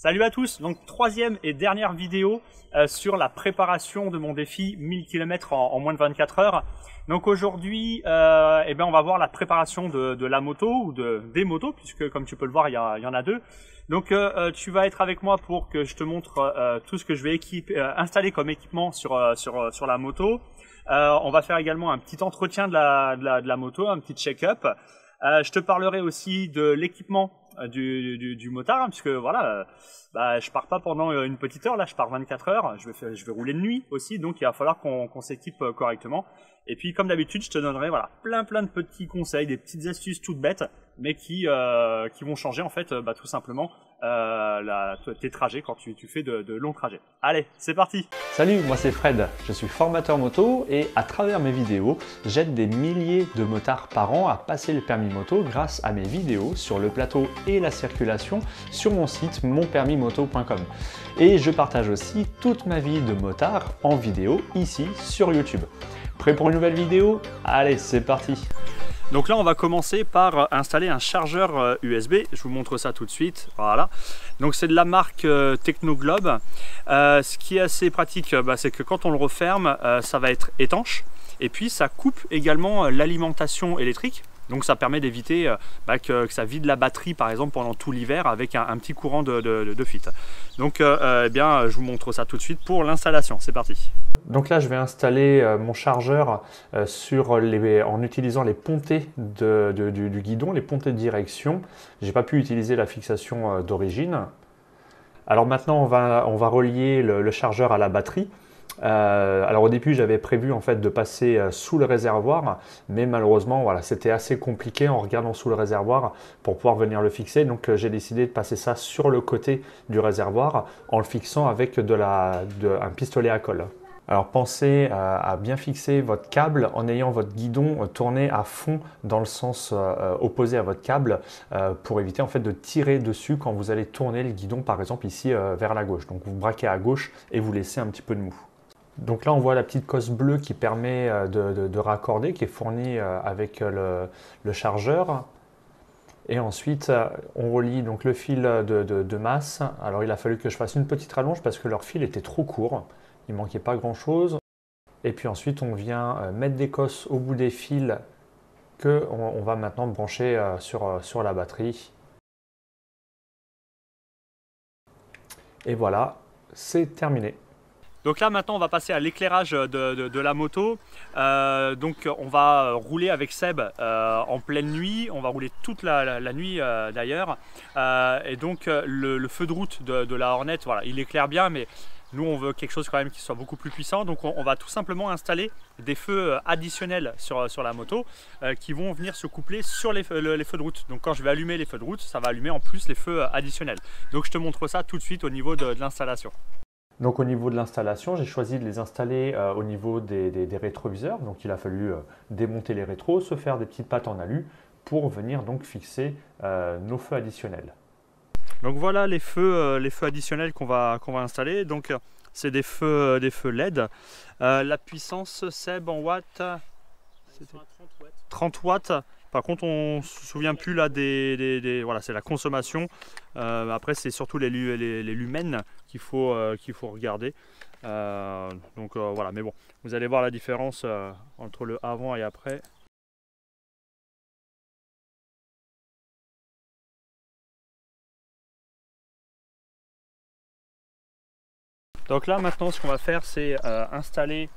Salut à tous, donc troisième et dernière vidéo sur la préparation de mon défi 1000 km en moins de 24 heures. Donc aujourd'hui, on va voir la préparation de la moto ou des motos, puisque comme tu peux le voir, il y en a deux. Donc tu vas être avec moi pour que je te montre tout ce que je vais installer comme équipement sur la moto. On va faire également un petit entretien de la moto, un petit check-up. Je te parlerai aussi de l'équipement du motard, hein, puisque voilà, je pars pas pendant une petite heure, là je pars 24 heures, je vais rouler de nuit aussi, donc il va falloir qu'on s'équipe correctement. Et puis comme d'habitude, je te donnerai voilà plein de petits conseils, des petites astuces toutes bêtes, mais qui vont changer en fait tout simplement tes trajets quand tu fais de longs trajets. Allez, c'est parti! Salut, moi c'est Fred, je suis formateur moto et à travers mes vidéos, j'aide des milliers de motards par an à passer le permis moto grâce à mes vidéos sur le plateau et la circulation sur mon site monpermismoto.com. Et je partage aussi toute ma vie de motard en vidéo ici sur YouTube. Prêt pour une nouvelle vidéo? Allez, c'est parti! Donc là, on va commencer par installer un chargeur USB. Je vous montre ça tout de suite. Voilà. Donc c'est de la marque Technoglobe. Ce qui est assez pratique, c'est que quand on le referme, ça va être étanche. Et puis ça coupe également l'alimentation électrique. Donc ça permet d'éviter que ça vide la batterie par exemple pendant tout l'hiver avec un petit courant de fuite. Donc je vous montre ça tout de suite pour l'installation. C'est parti. Donc là je vais installer mon chargeur en utilisant les pontées du guidon, les pontées de direction. J'ai pas pu utiliser la fixation d'origine. Alors maintenant on va relier le chargeur à la batterie. Alors au début j'avais prévu en fait de passer sous le réservoir, mais malheureusement voilà, c'était assez compliqué en regardant sous le réservoir pour pouvoir venir le fixer, donc j'ai décidé de passer ça sur le côté du réservoir en le fixant avec un pistolet à colle. Alors pensez à bien fixer votre câble en ayant votre guidon tourné à fond dans le sens opposé à votre câble pour éviter en fait de tirer dessus quand vous allez tourner le guidon par exemple ici vers la gauche. Donc vous braquez à gauche et vous laissez un petit peu de mou. Donc là on voit la petite cosse bleue qui permet de raccorder, qui est fournie avec le chargeur. Et ensuite on relie donc le fil de masse. Alors il a fallu que je fasse une petite rallonge parce que leur fil était trop court. Il ne manquait pas grand chose. Et puis ensuite on vient mettre des cosses au bout des fils qu'on va maintenant brancher sur la batterie. Et voilà, c'est terminé. Donc là maintenant on va passer à l'éclairage de la moto. Donc on va rouler avec Seb en pleine nuit, on va rouler toute la nuit d'ailleurs. Et donc le feu de route de la Hornet, voilà, il éclaire bien, mais nous on veut quelque chose quand même qui soit beaucoup plus puissant. Donc on va tout simplement installer des feux additionnels sur la moto qui vont venir se coupler sur les feux de route. Donc quand je vais allumer les feux de route, ça va allumer en plus les feux additionnels. Donc je te montre ça tout de suite au niveau de l'installation. Donc au niveau de l'installation, j'ai choisi de les installer au niveau des rétroviseurs. Donc il a fallu démonter les rétros, se faire des petites pattes en alu pour venir donc fixer nos feux additionnels. Donc voilà les feux additionnels qu'on va installer. Donc c'est des feux LED. La puissance, Seb, en watts, c'était 30 watts. Par contre, on ne se souvient plus là voilà, c'est la consommation. Après, c'est surtout les lumens qu'il faut regarder. Voilà, mais bon, vous allez voir la différence entre le avant et après. Donc là, maintenant, ce qu'on va faire, c'est installer,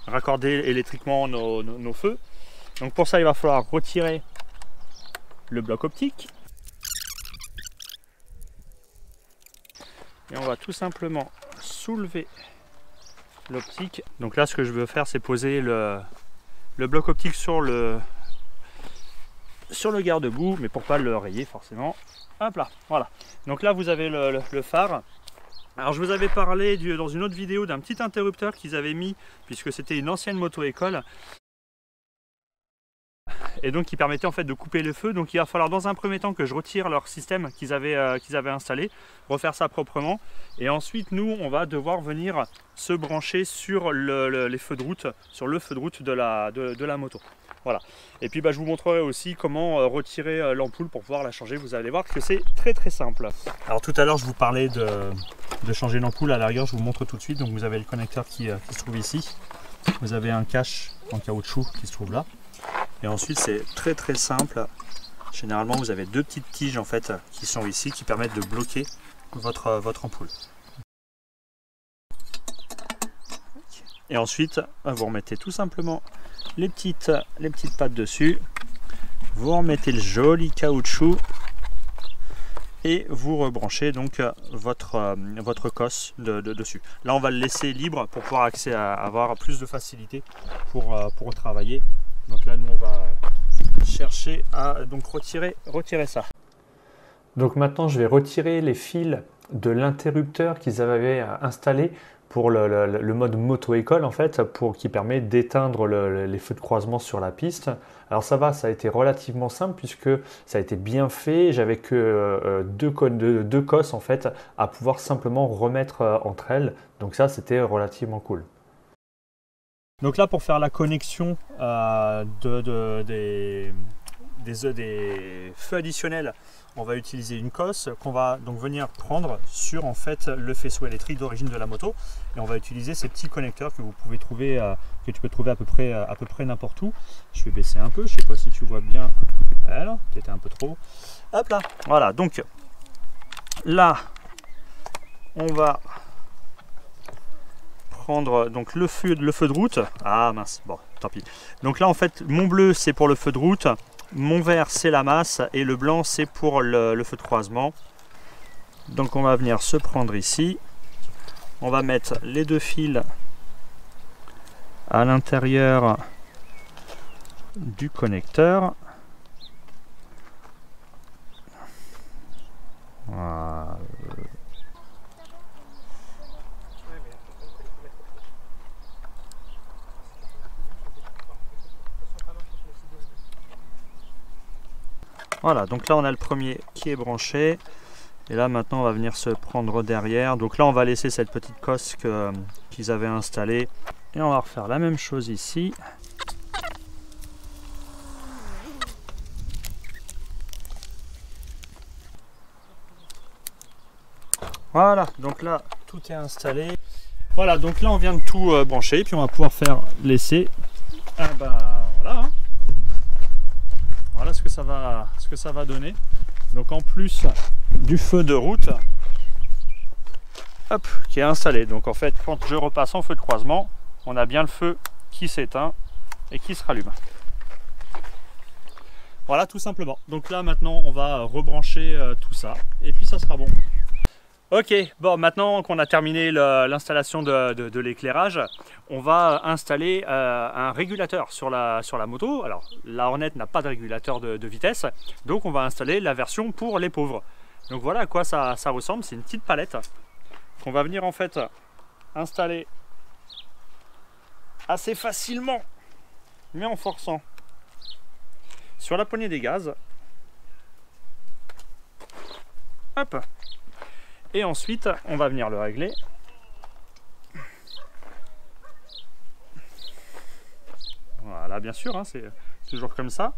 raccorder électriquement nos feux. Donc pour ça, il va falloir retirer le bloc optique. Et on va tout simplement soulever l'optique. Donc là, ce que je veux faire, c'est poser le bloc optique sur le garde-boue, mais pour pas le rayer forcément. Hop là, voilà. Donc là, vous avez le phare. Alors je vous avais parlé dans une autre vidéo d'un petit interrupteur qu'ils avaient mis, puisque c'était une ancienne moto-école. Et donc qui permettait en fait de couper le feu. Donc il va falloir dans un premier temps que je retire leur système qu'ils avaient installé, refaire ça proprement, et ensuite nous on va devoir venir se brancher sur les feux de route, sur le feu de route de la moto. Voilà. Et puis je vous montrerai aussi comment retirer l'ampoule pour pouvoir la changer. Vous allez voir que c'est très très simple. Alors tout à l'heure je vous parlais de changer l'ampoule. À l'arrière je vous montre tout de suite. Donc vous avez le connecteur qui se trouve ici. Vous avez un cache en caoutchouc qui se trouve là. Et ensuite c'est très très simple. Généralement vous avez deux petites tiges en fait qui sont ici qui permettent de bloquer votre ampoule. Et ensuite, vous remettez tout simplement les petites pattes dessus. Vous remettez le joli caoutchouc et vous rebranchez donc votre cosse dessus. Là, on va le laisser libre pour pouvoir avoir plus de facilité pour travailler. Donc là, nous, on va chercher à donc retirer ça. Donc maintenant, je vais retirer les fils de l'interrupteur qu'ils avaient installé pour le mode moto-école en fait, qui permet d'éteindre les feux de croisement sur la piste. Alors ça a été relativement simple puisque ça a été bien fait. J'avais que deux cosses en fait à pouvoir simplement remettre entre elles. Donc ça, c'était relativement cool. Donc là, pour faire la connexion des feux additionnels, on va utiliser une cosse qu'on va donc venir prendre sur en fait le faisceau électrique d'origine de la moto, et on va utiliser ces petits connecteurs que vous pouvez trouver, que tu peux trouver à peu près n'importe où. Je vais baisser un peu, je sais pas si tu vois bien. Voilà, peut-être un peu trop. Hop là, voilà. Donc là, on va prendre donc le feu de route. Ah mince, bon, tant pis. Donc là en fait, mon bleu c'est pour le feu de route. Mon vert c'est la masse et le blanc c'est pour le feu de croisement. Donc on va venir se prendre ici. On va mettre les deux fils à l'intérieur du connecteur. Voilà. Voilà, donc là on a le premier qui est branché. Et là maintenant on va venir se prendre derrière. Donc là on va laisser cette petite cosse qu'ils avaient installée. Et on va refaire la même chose ici. Voilà, donc là tout est installé. Voilà, donc là on vient de tout brancher. Puis on va pouvoir faire l'essai. Ah bah voilà. Hein. Voilà ce que ça va donner. Donc en plus du feu de route, hop, qui est installé. Donc en fait, quand je repasse en feu de croisement, on a bien le feu qui s'éteint et qui se rallume. Voilà, tout simplement. Donc là maintenant, on va rebrancher tout ça et puis ça sera bon. Ok, bon, maintenant qu'on a terminé l'installation de l'éclairage, on va installer un régulateur sur la moto. Alors, la Hornet n'a pas de régulateur de vitesse, donc on va installer la version pour les pauvres. Donc voilà à quoi ça ressemble, c'est une petite palette qu'on va venir en fait installer assez facilement, mais en forçant sur la poignée des gaz. Hop. Et ensuite, on va venir le régler. Voilà, bien sûr, hein, c'est toujours comme ça.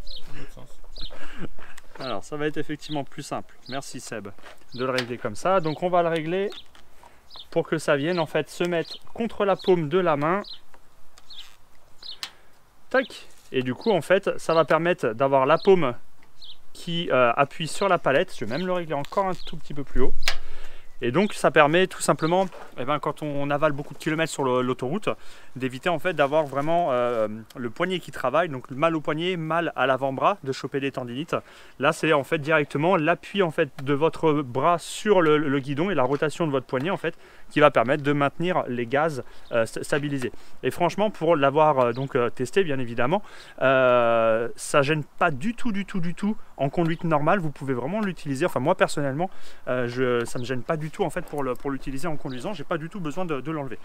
Alors, ça va être effectivement plus simple. Merci Seb de le régler comme ça. Donc, on va le régler pour que ça vienne en fait se mettre contre la paume de la main. Tac. Et du coup, en fait, ça va permettre d'avoir la paume qui appuie sur la palette. Je vais même le régler encore un tout petit peu plus haut. Et donc ça permet tout simplement, quand on avale beaucoup de kilomètres sur l'autoroute, d'éviter en fait d'avoir vraiment le poignet qui travaille, donc mal au poignet, mal à l'avant-bras, de choper des tendinites. Là c'est en fait directement l'appui en fait de votre bras sur le guidon et la rotation de votre poignet en fait qui va permettre de maintenir les gaz stabilisés. Et franchement, pour l'avoir testé bien évidemment, ça gêne pas du tout en conduite normale. Vous pouvez vraiment l'utiliser. Enfin moi personnellement, ça me gêne pas du tout en fait pour l'utiliser en conduisant. J'ai pas du tout besoin de l'enlever.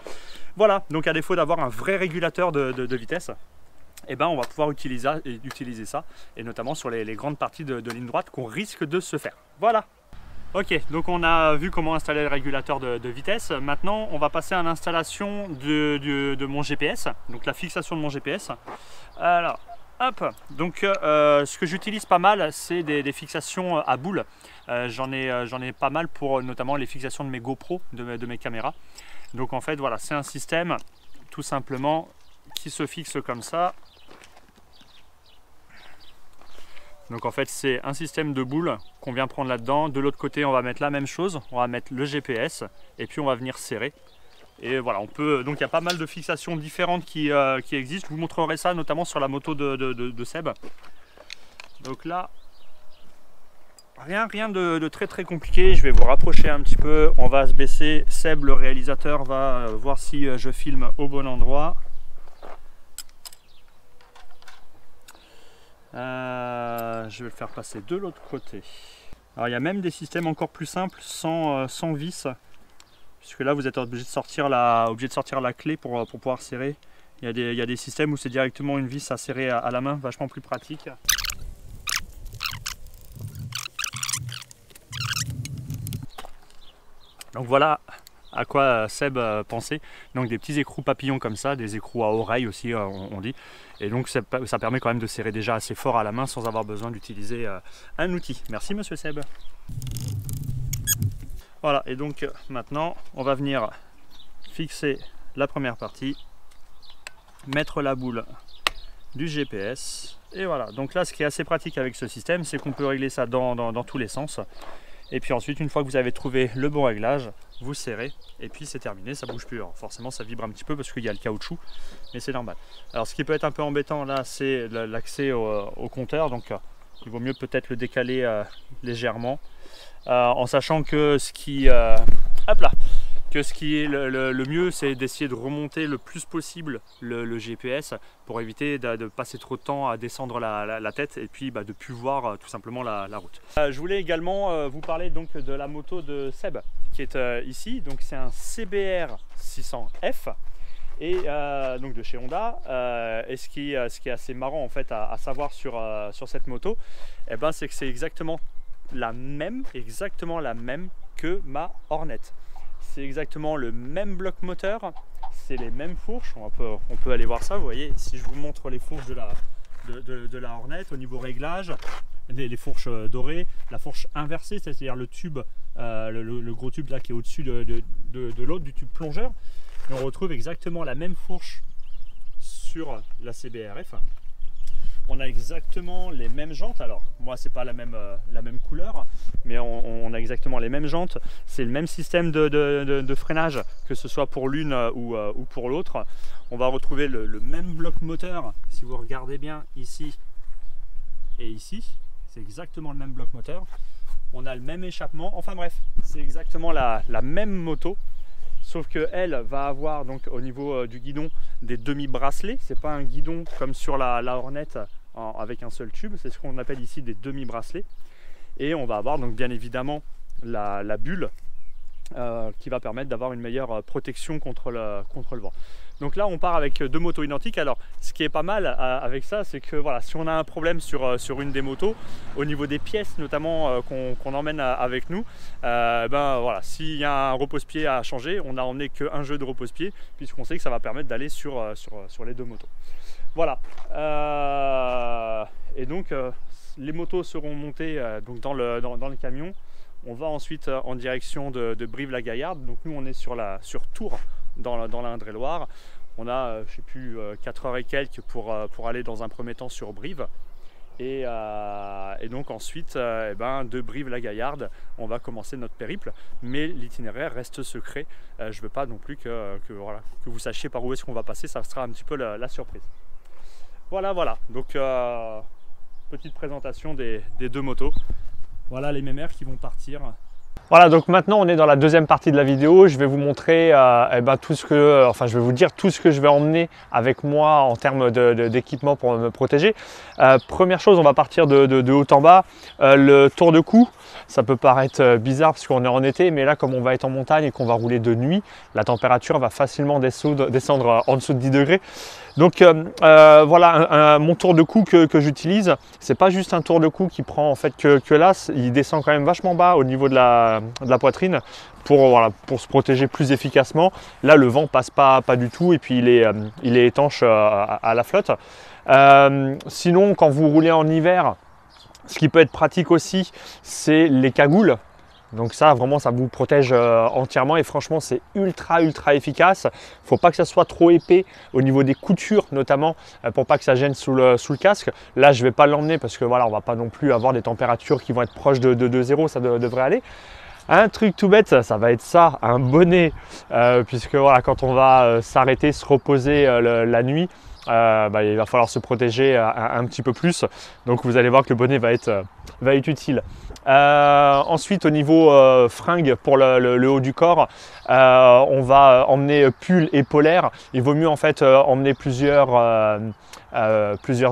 Voilà. Donc à défaut d'avoir un vrai régulateur de vitesse, on va pouvoir utiliser ça, et notamment sur les grandes parties de ligne droite qu'on risque de se faire. Voilà. Ok, donc on a vu comment installer le régulateur de vitesse. Maintenant, on va passer à l'installation de mon GPS, donc la fixation de mon GPS. Alors, Hop, donc ce que j'utilise pas mal, c'est des fixations à boules. J'en ai pas mal pour notamment les fixations de mes GoPro, de mes caméras. Donc en fait, voilà, c'est un système tout simplement qui se fixe comme ça. Donc en fait, c'est un système de boules qu'on vient prendre là-dedans. De l'autre côté, on va mettre la même chose, on va mettre le GPS et puis on va venir serrer. Et voilà, on peut, donc il y a pas mal de fixations différentes qui existent. Je vous montrerai ça notamment sur la moto de Seb. Donc là, rien de très compliqué. Je vais vous rapprocher un petit peu. On va se baisser. Seb, le réalisateur, va voir si je filme au bon endroit. Je vais le faire passer de l'autre côté. Alors il y a même des systèmes encore plus simples sans vis. Puisque là vous êtes obligé de sortir la clé pour pouvoir serrer. Il y a des systèmes où c'est directement une vis à serrer à la main, vachement plus pratique. Donc voilà à quoi Seb pensait. Donc des petits écrous papillons comme ça, des écrous à oreilles aussi on dit. Et donc ça permet quand même de serrer déjà assez fort à la main sans avoir besoin d'utiliser un outil. Merci monsieur Seb. Voilà, et donc maintenant on va venir fixer la première partie, mettre la boule du GPS, et voilà. Donc là, ce qui est assez pratique avec ce système, c'est qu'on peut régler ça dans tous les sens. Et puis ensuite, une fois que vous avez trouvé le bon réglage, vous serrez, et puis c'est terminé, ça bouge plus. Alors forcément, ça vibre un petit peu parce qu'il y a le caoutchouc, mais c'est normal. Alors ce qui peut être un peu embêtant là, c'est l'accès au compteur, donc il vaut mieux peut-être le décaler légèrement. En sachant que ce qui est le mieux, c'est d'essayer de remonter le plus possible le GPS pour éviter de passer trop de temps à descendre la tête et puis de ne plus voir tout simplement la route. Je voulais également vous parler donc de la moto de Seb qui est ici. Donc c'est un CBR 600F et donc de chez Honda. Et ce qui est assez marrant en fait à savoir sur cette moto, c'est que c'est exactement la même que ma Hornet. C'est exactement le même bloc moteur, c'est les mêmes fourches. On peut aller voir ça. Vous voyez, si je vous montre les fourches de la Hornet au niveau réglage, les fourches dorées, la fourche inversée, c'est-à-dire le tube, le gros tube là qui est au-dessus de l'autre, du tube plongeur. Et on retrouve exactement la même fourche sur la CBRF. On a exactement les mêmes jantes. Alors moi c'est pas la même couleur, mais on a exactement les mêmes jantes. C'est le même système de freinage, que ce soit pour l'une ou pour l'autre. On va retrouver le même bloc moteur. Si vous regardez bien ici et ici, c'est exactement le même bloc moteur. On a le même échappement. Enfin bref, c'est exactement la même moto. Sauf qu'elle va avoir donc au niveau du guidon des demi-bracelets. C'est pas un guidon comme sur la Hornet avec un seul tube, c'est ce qu'on appelle ici des demi-bracelets. Et on va avoir donc bien évidemment la bulle qui va permettre d'avoir une meilleure protection contre le vent. Donc là on part avec deux motos identiques. Alors ce qui est pas mal avec ça, c'est que voilà, si on a un problème sur une des motos, au niveau des pièces notamment qu'on emmène avec nous, voilà, s'il y a un repose-pied à changer, on n'a emmené qu'un jeu de repose-pied, puisqu'on sait que ça va permettre d'aller sur les deux motos. Voilà. Et donc les motos seront montées donc dans le camion. On va ensuite en direction de Brive-la-Gaillarde. Donc nous on est sur Tours, dans l'Indre-et-Loire. On a, je sais plus, 4 heures et quelques pour aller dans un premier temps sur Brive. Et donc ensuite, de Brive-la-Gaillarde, on va commencer notre périple. Mais l'itinéraire reste secret. Je ne veux pas non plus que vous sachiez par où est-ce qu'on va passer. Ça sera un petit peu la surprise. Voilà. Donc, petite présentation des deux motos. Voilà les mémères qui vont partir. Voilà, donc maintenant on est dans la deuxième partie de la vidéo. Je vais vous montrer je vais vous dire tout ce que je vais emmener avec moi en termes d'équipement pour me protéger. Première chose, on va partir de haut en bas. Le tour de cou, ça peut paraître bizarre parce qu'on est en été, mais là comme on va être en montagne et qu'on va rouler de nuit, la température va facilement descendre en dessous de 10 degrés. Donc voilà mon tour de cou que j'utilise. C'est pas juste un tour de cou qui prend en fait que là, il descend quand même vachement bas au niveau de la poitrine pour se protéger plus efficacement. Là le vent passe pas du tout et puis il est étanche à la flotte. Sinon, quand vous roulez en hiver, ce qui peut être pratique aussi, c'est les cagoules. Donc ça, vraiment, ça vous protège entièrement et franchement, c'est ultra efficace. Il ne faut pas que ça soit trop épais au niveau des coutures, notamment pour pas que ça gêne sous le casque. Là, je ne vais pas l'emmener parce que voilà, on ne va pas non plus avoir des températures qui vont être proches de 0, ça devrait aller. Un truc tout bête, ça va être ça, un bonnet, puisque voilà, quand on va s'arrêter, se reposer la nuit, il va falloir se protéger un petit peu plus. Donc vous allez voir que le bonnet va être utile. Ensuite, au niveau fringues pour le haut du corps, on va emmener pull et polaire. Il vaut mieux en fait emmener plusieurs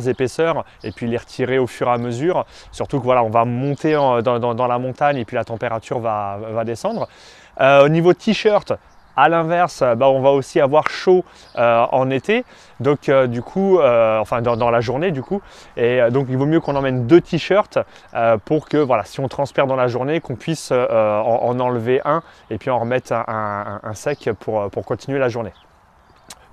épaisseurs et puis les retirer au fur et à mesure. Surtout que voilà, on va monter dans la montagne et puis la température va descendre. Au niveau t-shirt, à l'inverse, on va aussi avoir chaud en été, donc du coup, enfin dans la journée du coup, et donc il vaut mieux qu'on emmène 2 t-shirts pour que voilà, si on transpire dans la journée, qu'on puisse en enlever un et puis en remettre un sec pour continuer la journée.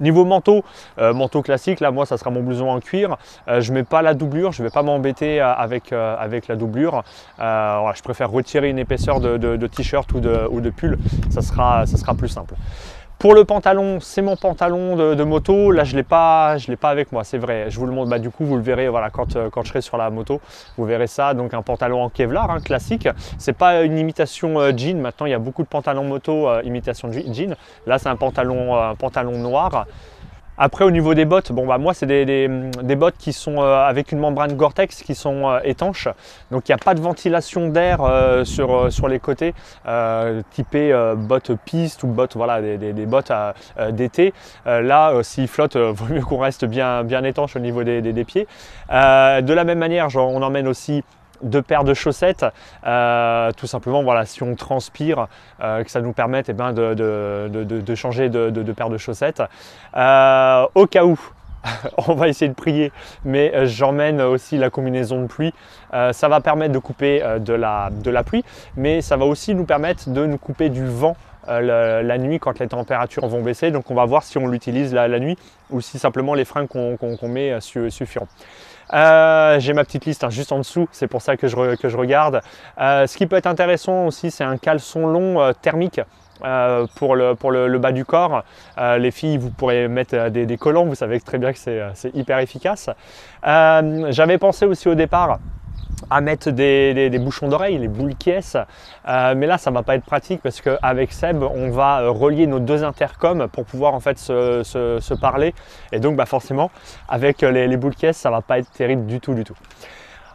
Niveau manteau, manteau classique, là moi ça sera mon blouson en cuir. Je ne mets pas la doublure, je ne vais pas m'embêter avec la doublure. Voilà, je préfère retirer une épaisseur de t-shirt ou de pull, ça sera plus simple. Pour le pantalon, c'est mon pantalon de moto. Là, je l'ai pas avec moi, c'est vrai. Je vous le montre. Du coup, vous le verrez. Voilà, quand je serai sur la moto, vous verrez ça. Donc, un pantalon en Kevlar, hein, classique. C'est pas une imitation jean. Maintenant, il y a beaucoup de pantalons moto imitation jean. Là, c'est un pantalon noir. Après, au niveau des bottes, moi, c'est des bottes qui sont avec une membrane Gore-Tex qui sont étanches. Donc, il n'y a pas de ventilation d'air sur les côtés, typées bottes piste ou bottes, voilà, des bottes d'été. Là, s'ils flottent, vaut mieux qu'on reste bien étanche au niveau des pieds. De la même manière, on emmène aussi 2 paires de chaussettes, tout simplement voilà, si on transpire, que ça nous permette de changer de paire de chaussettes. Au cas où, on va essayer de prier, mais j'emmène aussi la combinaison de pluie. Ça va permettre de couper de la pluie, mais ça va aussi nous permettre de nous couper du vent la nuit quand les températures vont baisser. Donc on va voir si on l'utilise la nuit ou si simplement les fringues qu'on met suffiront. J'ai ma petite liste juste en dessous, c'est pour ça que je regarde. Ce qui peut être intéressant aussi, c'est un caleçon long thermique pour le bas du corps. Les filles, vous pourrez mettre des collants, vous savez très bien que c'est hyper efficace. J'avais pensé aussi au départ à mettre des bouchons d'oreilles, les boules caisses, mais là ça ne va pas être pratique parce qu'avec Seb on va relier nos 2 intercoms pour pouvoir en fait se parler, et donc forcément avec les boules caisses ça ne va pas être terrible du tout.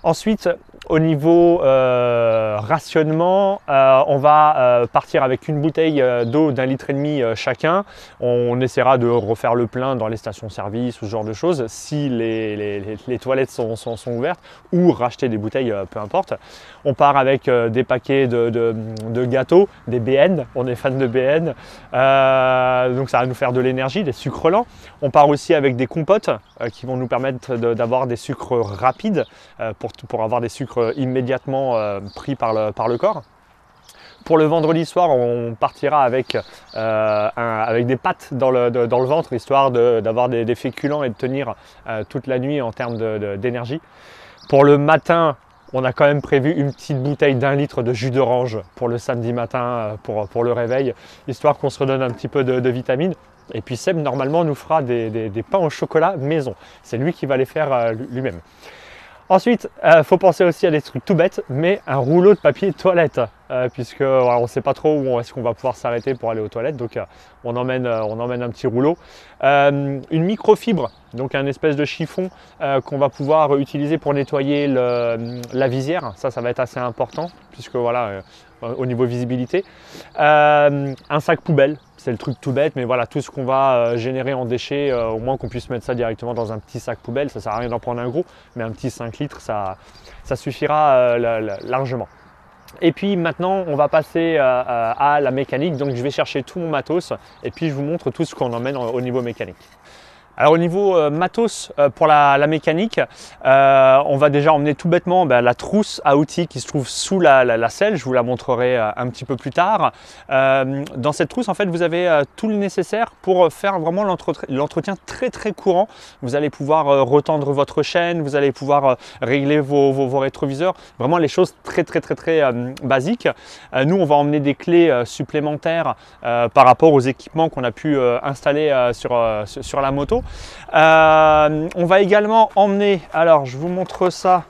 Ensuite, au niveau rationnement, on va partir avec une bouteille d'eau d'1,5 litre chacun. On essaiera de refaire le plein dans les stations-service ou ce genre de choses si les toilettes sont ouvertes, ou racheter des bouteilles, peu importe. On part avec des paquets de gâteaux, des BN, on est fan de BN, donc ça va nous faire de l'énergie, des sucres lents. On part aussi avec des compotes qui vont nous permettre d'avoir des sucres rapides pour avoir des sucres immédiatement pris par le corps. Pour le vendredi soir, on partira avec des pâtes dans le ventre, histoire d'avoir des féculents et de tenir toute la nuit en termes d'énergie. Pour le matin, on a quand même prévu une petite bouteille d'1 litre de jus d'orange pour le samedi matin, pour le réveil, histoire qu'on se redonne un petit peu de vitamines. Et puis Seb, normalement, nous fera des pains au chocolat maison. C'est lui qui va les faire lui-même. Ensuite, faut penser aussi à des trucs tout bêtes, mais un rouleau de papier toilette, puisque voilà, on ne sait pas trop où est-ce qu'on va pouvoir s'arrêter pour aller aux toilettes, donc on emmène un petit rouleau. Une microfibre, donc un espèce de chiffon qu'on va pouvoir utiliser pour nettoyer la visière. Ça va être assez important, puisque voilà, au niveau visibilité. Un sac poubelle. C'est le truc tout bête, mais voilà, tout ce qu'on va générer en déchets, au moins qu'on puisse mettre ça directement dans un petit sac poubelle. Ça ne sert à rien d'en prendre un gros, mais un petit 5 litres, ça suffira largement. Et puis maintenant, on va passer à la mécanique. Donc je vais chercher tout mon matos et puis je vous montre tout ce qu'on emmène au niveau mécanique. Alors au niveau matos pour la mécanique, on va déjà emmener tout bêtement la trousse à outils qui se trouve sous la selle. Je vous la montrerai un petit peu plus tard. Dans cette trousse, en fait, vous avez tout le nécessaire pour faire vraiment l'entretien très courant. Vous allez pouvoir retendre votre chaîne, vous allez pouvoir régler vos rétroviseurs, vraiment les choses très basiques. Nous, on va emmener des clés supplémentaires par rapport aux équipements qu'on a pu installer sur la moto. On va également emmener, alors je vous montre ça,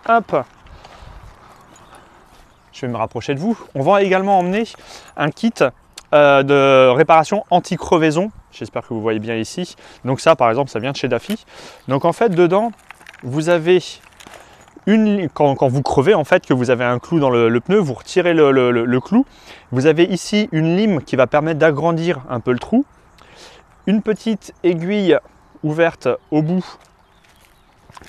hop, je vais me rapprocher de vous. On va également emmener un kit de réparation anti-crevaison, j'espère que vous voyez bien ici. Donc ça par exemple, ça vient de chez Daffy. Donc en fait dedans, vous avez quand vous crevez, en fait, que vous avez un clou dans le pneu, vous retirez le clou. Vous avez ici une lime qui va permettre d'agrandir un peu le trou. Une petite aiguille ouverte au bout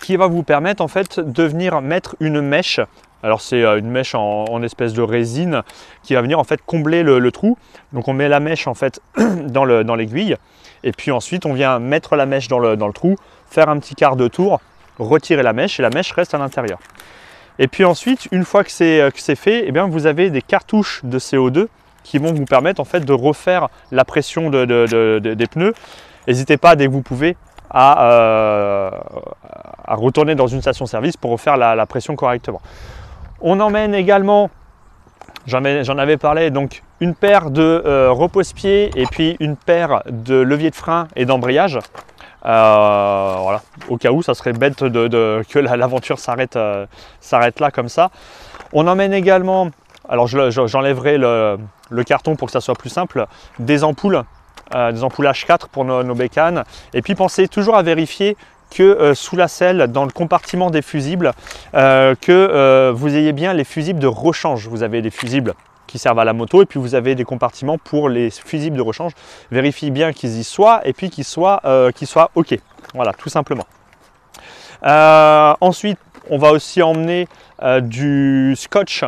qui va vous permettre en fait de venir mettre une mèche. Alors c'est une mèche en espèce de résine qui va venir en fait combler le trou. Donc on met la mèche en fait dans l'aiguille et puis ensuite on vient mettre la mèche dans le trou, faire un petit quart de tour, retirer la mèche et la mèche reste à l'intérieur. Et puis ensuite, une fois que c'est fait, eh bien, vous avez des cartouches de CO2 qui vont vous permettre en fait de refaire la pression des pneus. N'hésitez pas dès que vous pouvez à retourner dans une station-service pour refaire la pression correctement. On emmène également, j'en avais parlé, donc une paire de repose-pieds et puis une paire de leviers de frein et d'embrayage. Voilà, au cas où ça serait bête que l'aventure s'arrête là comme ça. On emmène également, alors j'enlèverai le carton pour que ça soit plus simple, des ampoules H4 pour nos bécanes. Et puis pensez toujours à vérifier que sous la selle, dans le compartiment des fusibles, que vous ayez bien les fusibles de rechange. Vous avez des fusibles qui servent à la moto et puis vous avez des compartiments pour les fusibles de rechange. Vérifiez bien qu'ils y soient et puis qu'ils soient OK. Voilà, tout simplement. Ensuite, on va aussi emmener du scotch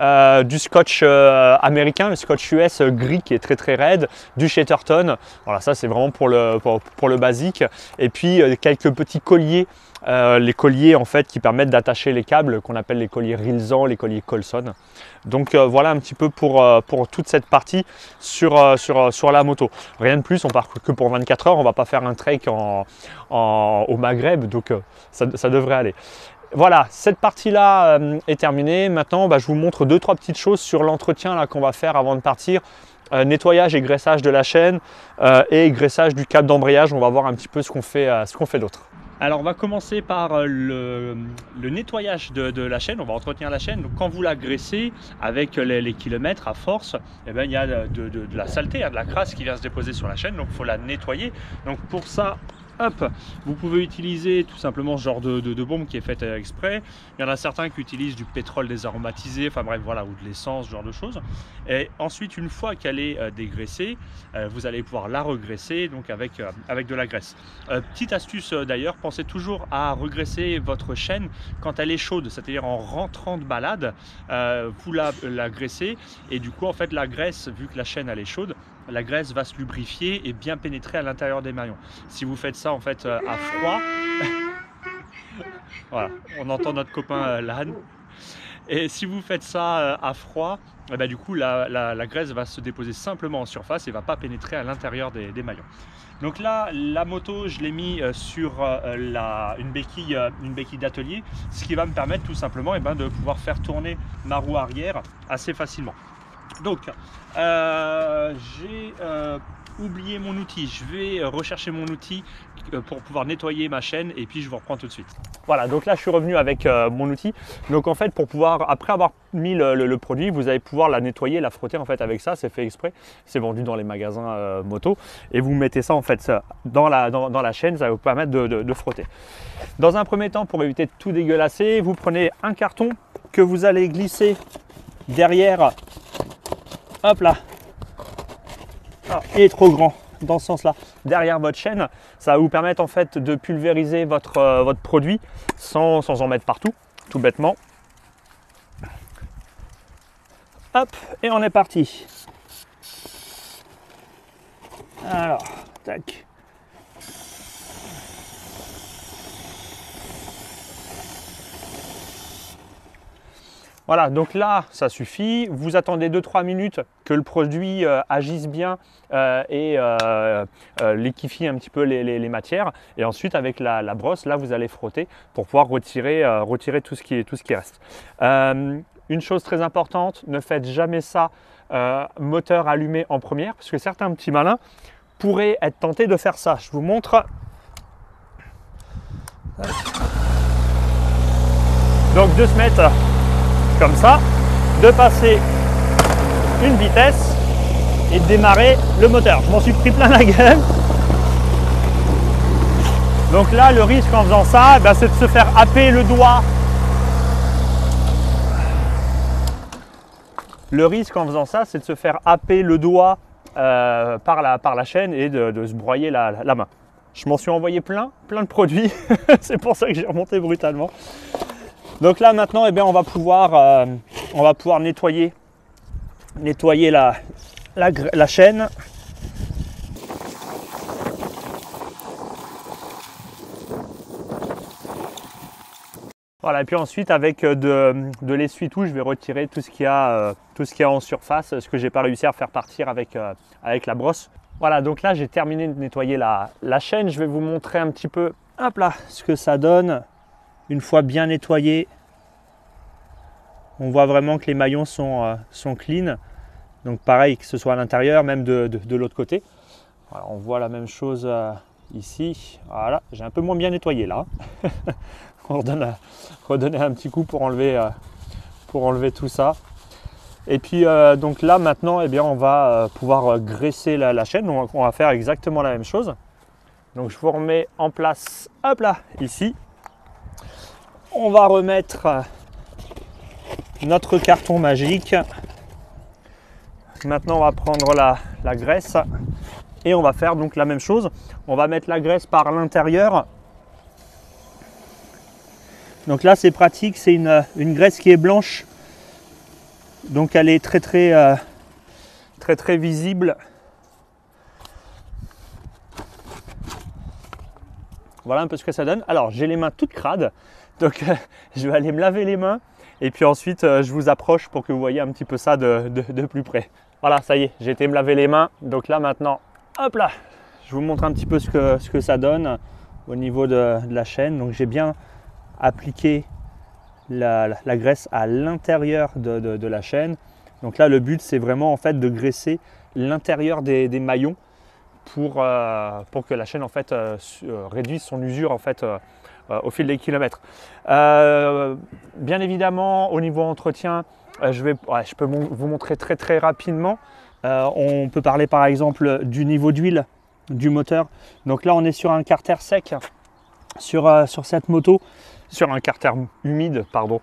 américain, le scotch US gris qui est très raide, du Shetterton. Voilà, ça c'est vraiment pour le basique. Et puis quelques petits colliers. Les colliers en fait qui permettent d'attacher les câbles qu'on appelle les colliers Rilsan, les colliers Colson. Donc voilà un petit peu pour toute cette partie sur la moto. Rien de plus, on part que pour 24 heures, on va pas faire un trek au Maghreb, donc ça devrait aller. Voilà, cette partie-là est terminée. Maintenant, je vous montre 2-3 petites choses sur l'entretien qu'on va faire avant de partir. Nettoyage et graissage de la chaîne et graissage du câble d'embrayage. On va voir un petit peu ce qu'on fait d'autre. Alors on va commencer par le nettoyage de la chaîne, on va entretenir la chaîne. Donc quand vous la graissez avec les kilomètres à force, eh bien, il y a de la saleté, de la crasse qui vient se déposer sur la chaîne, donc il faut la nettoyer. Donc pour ça, hop, vous pouvez utiliser tout simplement ce genre de bombe qui est faite exprès. Il y en a certains qui utilisent du pétrole désaromatisé, enfin bref, voilà, ou de l'essence, ce genre de choses. Et ensuite, une fois qu'elle est dégraissée, vous allez pouvoir la regraisser donc avec de la graisse. Petite astuce d'ailleurs, pensez toujours à regraisser votre chaîne quand elle est chaude, c'est-à-dire en rentrant de balade, vous la graissez et du coup, en fait, la graisse, vu que la chaîne elle est chaude, la graisse va se lubrifier et bien pénétrer à l'intérieur des maillons. Si vous faites ça en fait à froid, voilà, on entend notre copain Lan. Et si vous faites ça à froid, du coup la graisse va se déposer simplement en surface et ne va pas pénétrer à l'intérieur des maillons. Donc là, la moto, je l'ai mis sur une béquille d'atelier, ce qui va me permettre tout simplement de pouvoir faire tourner ma roue arrière assez facilement. Donc, j'ai oublié mon outil. Je vais rechercher mon outil pour pouvoir nettoyer ma chaîne et puis je vous reprends tout de suite. Voilà, donc là je suis revenu avec mon outil. Donc en fait, pour pouvoir, après avoir mis le produit, vous allez pouvoir la nettoyer, la frotter en fait avec ça. C'est fait exprès. C'est vendu dans les magasins moto et vous mettez ça en fait dans la chaîne. Ça va vous permettre de frotter. Dans un premier temps, pour éviter de tout dégueulasser, vous prenez un carton que vous allez glisser derrière. Hop là, il est trop grand dans ce sens là, derrière votre chaîne. Ça va vous permettre en fait de pulvériser votre produit sans en mettre partout, tout bêtement. Hop, et on est parti. Voilà, donc là, ça suffit. Vous attendez 2-3 minutes que le produit agisse bien et liquéfie un petit peu les matières. Et ensuite, avec la brosse, là, vous allez frotter pour pouvoir retirer tout ce qui reste. Une chose très importante, ne faites jamais ça moteur allumé en première, parce que certains petits malins pourraient être tentés de faire ça. Je vous montre. Donc de se mettre comme ça, de passer une vitesse et de démarrer le moteur. Je m'en suis pris plein la gueule. Donc là, le risque en faisant ça, c'est de se faire happer le doigt. Le risque en faisant ça, c'est de se faire happer le doigt par la chaîne et de se broyer la main. Je m'en suis envoyé plein de produits. C'est pour ça que j'ai remonté brutalement. Donc là maintenant, on va pouvoir nettoyer la chaîne. Voilà, et puis ensuite avec de l'essuie-tout, je vais retirer tout ce qu'il y a en surface, ce que j'ai pas réussi à faire partir avec la brosse. Voilà, donc là j'ai terminé de nettoyer la chaîne. Je vais vous montrer un petit peu, hop là, ce que ça donne. Une fois bien nettoyé, on voit vraiment que les maillons sont clean. Donc pareil, que ce soit à l'intérieur, même de l'autre côté. Voilà, on voit la même chose ici. Voilà, j'ai un peu moins bien nettoyé là. On redonner un petit coup pour enlever tout ça. Et puis donc là maintenant, on va pouvoir graisser la chaîne. Donc on va faire exactement la même chose. Donc je vous remets en place, hop là, ici. On va remettre notre carton magique. Maintenant, on va prendre la graisse et on va faire donc la même chose. On va mettre la graisse par l'intérieur. Donc là, c'est pratique, c'est une graisse qui est blanche. Donc elle est très visible. Voilà un peu ce que ça donne. Alors, j'ai les mains toutes crades. Donc je vais aller me laver les mains et puis ensuite je vous approche pour que vous voyez un petit peu ça de plus près. Voilà, ça y est, j'ai été me laver les mains. Donc là maintenant, hop là, je vous montre un petit peu ce que ça donne au niveau de la chaîne. Donc j'ai bien appliqué la graisse à l'intérieur de la chaîne. Donc là le but c'est vraiment en fait de graisser l'intérieur des maillons pour que la chaîne en fait réduise son usure en fait au fil des kilomètres. Bien évidemment, au niveau entretien, je peux vous montrer très rapidement. On peut parler par exemple du niveau d'huile du moteur. Donc là, on est sur un carter sec sur cette moto, sur un carter humide, pardon.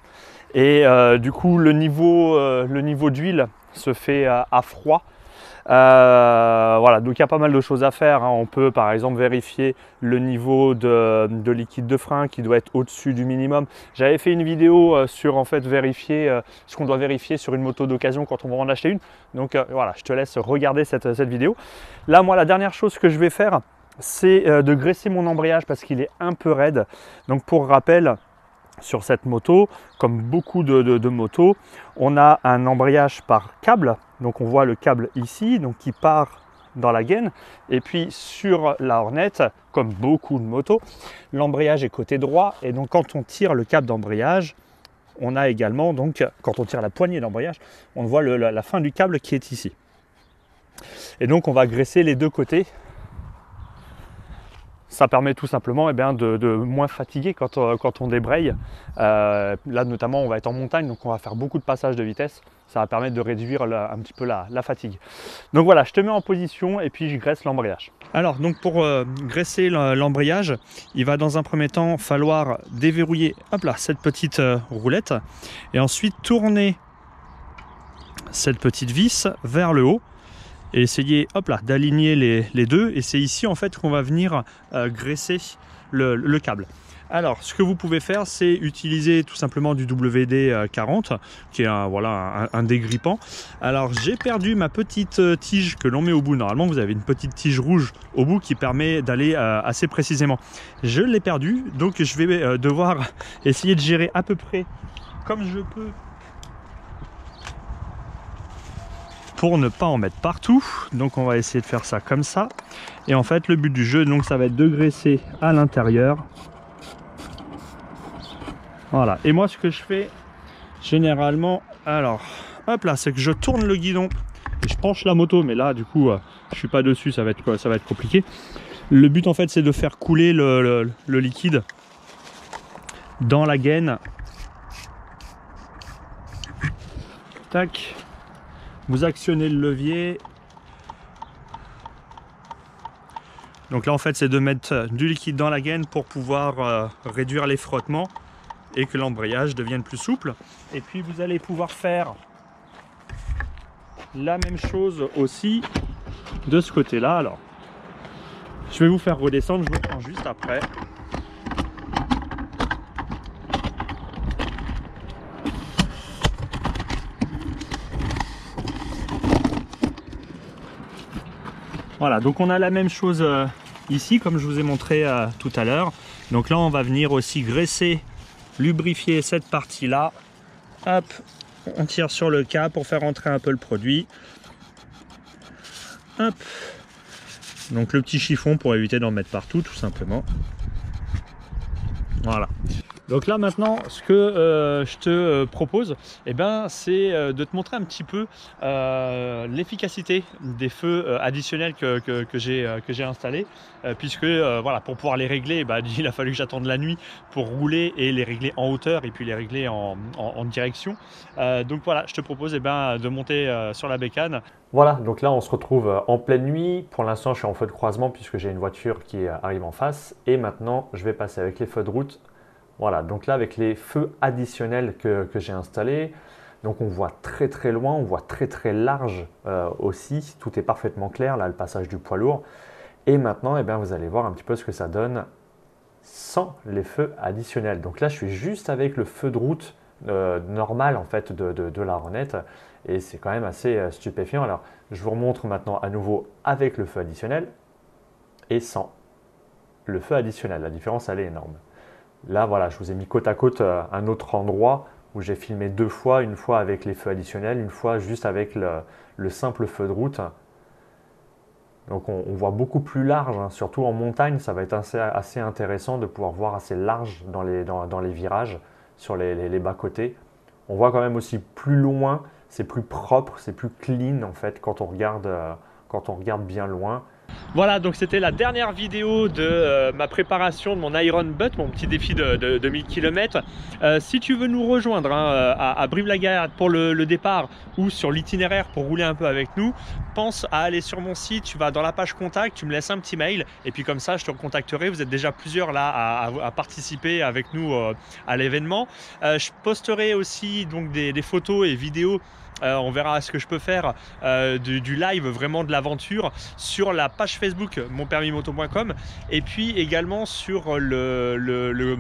Et du coup, le niveau d'huile se fait à froid. Voilà, donc il y a pas mal de choses à faire. On peut par exemple vérifier le niveau de liquide de frein qui doit être au-dessus du minimum. J'avais fait une vidéo sur en fait vérifier ce qu'on doit vérifier sur une moto d'occasion quand on va en acheter une. Donc voilà, je te laisse regarder cette vidéo. Là, moi, la dernière chose que je vais faire, c'est de graisser mon embrayage parce qu'il est un peu raide. Donc pour rappel, sur cette moto, comme beaucoup de motos, on a un embrayage par câble. Donc on voit le câble ici, donc qui part dans la gaine. Et puis sur la Hornet, comme beaucoup de motos, l'embrayage est côté droit. Et donc quand on tire le câble d'embrayage, on a également, donc quand on tire la poignée d'embrayage, on voit la fin du câble qui est ici. Et donc on va graisser les deux côtés. Ça permet tout simplement de moins fatiguer quand on débraye. Là notamment on va être en montagne, donc on va faire beaucoup de passages de vitesse. Ça va permettre de réduire un petit peu la fatigue. Donc voilà, je te mets en position et puis je graisse l'embrayage. Alors donc pour graisser l'embrayage, il va dans un premier temps falloir déverrouiller cette petite roulette et ensuite tourner cette petite vis vers le haut. Et essayer d'aligner les deux. Et c'est ici en fait qu'on va venir graisser le câble. Alors ce que vous pouvez faire, c'est utiliser tout simplement du WD-40 qui est un dégrippant. Alors j'ai perdu ma petite tige que l'on met au bout. Normalement vous avez une petite tige rouge au bout qui permet d'aller assez précisément. Je l'ai perdue, donc je vais devoir essayer de gérer à peu près comme je peux pour ne pas en mettre partout. Donc on va essayer de faire ça comme ça. Et en fait le but du jeu, donc ça va être de graisser à l'intérieur. Voilà, et moi ce que je fais généralement, alors hop là, c'est que je tourne le guidon et je penche la moto, mais là du coup je suis pas dessus, ça va être compliqué. Le but en fait c'est de faire couler le liquide dans la gaine. Tac, vous actionnez le levier. Donc là en fait c'est de mettre du liquide dans la gaine pour pouvoir réduire les frottements et que l'embrayage devienne plus souple. Et puis vous allez pouvoir faire la même chose aussi de ce côté là. Alors je vais vous faire redescendre, je vous reprends juste après. Voilà, donc on a la même chose ici comme je vous ai montré tout à l'heure. Donc là on va venir aussi graisser, lubrifier cette partie là. Hop, on tire sur le cap pour faire entrer un peu le produit. Hop, donc le petit chiffon pour éviter d'en mettre partout tout simplement. Voilà. Donc là maintenant ce que je te propose, eh ben, c'est de te montrer un petit peu l'efficacité des feux additionnels que j'ai installés, puisque voilà, pour pouvoir les régler, bah, il a fallu que j'attende la nuit pour rouler et les régler en hauteur et puis les régler en direction. Donc voilà, je te propose eh ben, de monter sur la bécane. Voilà, donc là on se retrouve en pleine nuit. Pour l'instant je suis en feu de croisement puisque j'ai une voiture qui arrive en face. Et maintenant je vais passer avec les feux de route. Voilà, donc là avec les feux additionnels que j'ai installés, donc on voit très très loin, on voit très très large aussi. Tout est parfaitement clair, là le passage du poids lourd. Et maintenant eh bien, vous allez voir un petit peu ce que ça donne sans les feux additionnels. Donc là je suis juste avec le feu de route normal en fait de la Renette. Et c'est quand même assez stupéfiant. Alors, je vous remontre maintenant à nouveau avec le feu additionnel et sans le feu additionnel. La différence, elle est énorme. Là, voilà, je vous ai mis côte à côte un autre endroit où j'ai filmé deux fois, une fois avec les feux additionnels, une fois juste avec le simple feu de route. Donc, on voit beaucoup plus large, hein. Surtout en montagne, ça va être assez intéressant de pouvoir voir assez large dans les virages, sur les bas-côtés. On voit quand même aussi plus loin. C'est plus propre, c'est plus clean en fait quand on regarde bien loin. Voilà, donc c'était la dernière vidéo de ma préparation de mon Iron Butt, mon petit défi de 1000 km. Si tu veux nous rejoindre hein, à Brive-la-Gaillarde pour le départ ou sur l'itinéraire pour rouler un peu avec nous, pense à aller sur mon site, tu vas dans la page contact, tu me laisses un petit mail et puis comme ça je te recontacterai. Vous êtes déjà plusieurs là à participer avec nous à l'événement. Je posterai aussi donc des photos et vidéos. On verra ce que je peux faire du live, vraiment de l'aventure, sur la page Facebook monpermismoto.com et puis également sur le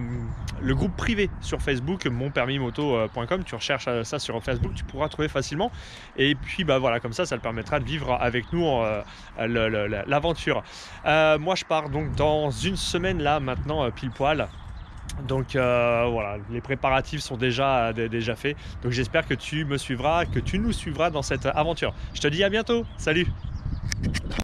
groupe privé sur Facebook monpermismoto.com. Tu recherches ça sur Facebook, tu pourras trouver facilement. Et puis bah voilà, comme ça te permettra de vivre avec nous l'aventure. Moi je pars donc dans une semaine là maintenant pile poil. Donc voilà, les préparatifs sont déjà faits. Donc j'espère que tu me suivras, que tu nous suivras dans cette aventure. Je te dis à bientôt, salut!